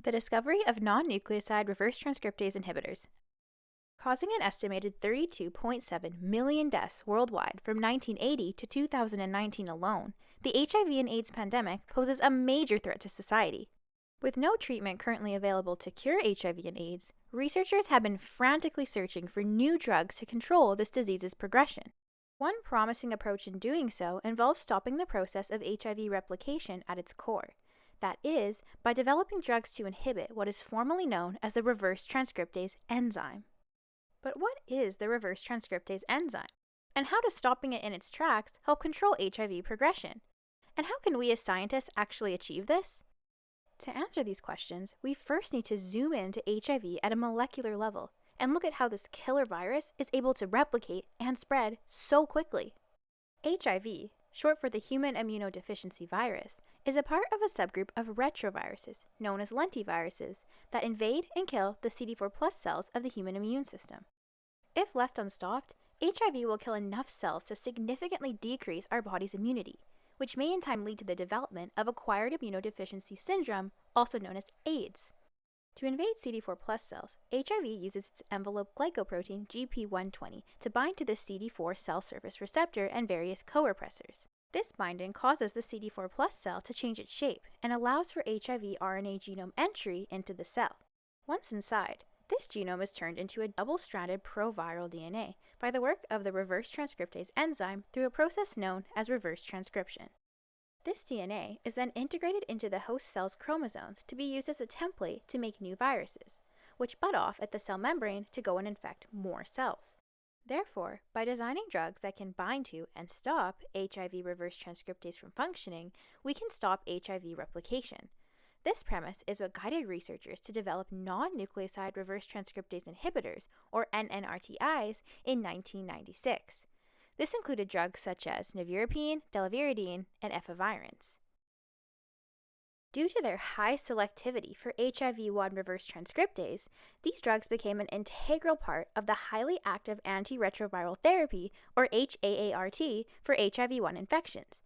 The discovery of non-nucleoside reverse transcriptase inhibitors, causing an estimated 32.7 million deaths worldwide from 1980 to 2019 alone, the HIV and AIDS pandemic poses a major threat to society. With no treatment currently available to cure HIV and AIDS, researchers have been frantically searching for new drugs to control this disease's progression. One promising approach in doing so involves stopping the process of HIV replication at its core. That is, by developing drugs to inhibit what is formally known as the reverse transcriptase enzyme. But what is the reverse transcriptase enzyme? And how does stopping it in its tracks help control HIV progression? And how can we as scientists actually achieve this? To answer these questions, we first need to zoom into HIV at a molecular level and look at how this killer virus is able to replicate and spread so quickly. HIV, short for the human immunodeficiency virus, is a part of a subgroup of retroviruses, known as lentiviruses, that invade and kill the CD4+ cells of the human immune system. If left unstopped, HIV will kill enough cells to significantly decrease our body's immunity, which may in time lead to the development of acquired immunodeficiency syndrome, also known as AIDS. To invade CD4+ cells, HIV uses its envelope glycoprotein GP120 to bind to the CD4 cell surface receptor and various co-repressors. This binding causes the CD4+ cell to change its shape and allows for HIV RNA genome entry into the cell. Once inside, this genome is turned into a double-stranded proviral DNA by the work of the reverse transcriptase enzyme through a process known as reverse transcription. This DNA is then integrated into the host cell's chromosomes to be used as a template to make new viruses, which bud off at the cell membrane to go and infect more cells. Therefore, by designing drugs that can bind to and stop HIV reverse transcriptase from functioning, we can stop HIV replication. This premise is what guided researchers to develop non-nucleoside reverse transcriptase inhibitors, or NNRTIs, in 1996. This included drugs such as nevirapine, delavirdine, and efavirenz. Due to their high selectivity for HIV-1 reverse transcriptase, these drugs became an integral part of the highly active antiretroviral therapy, or HAART, for HIV-1 infections,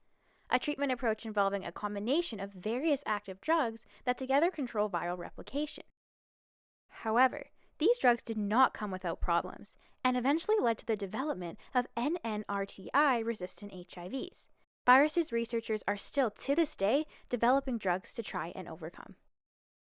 a treatment approach involving a combination of various active drugs that together control viral replication. However, these drugs did not come without problems, and eventually led to the development of NNRTI-resistant HIVs, viruses researchers are still to this day developing drugs to try and overcome.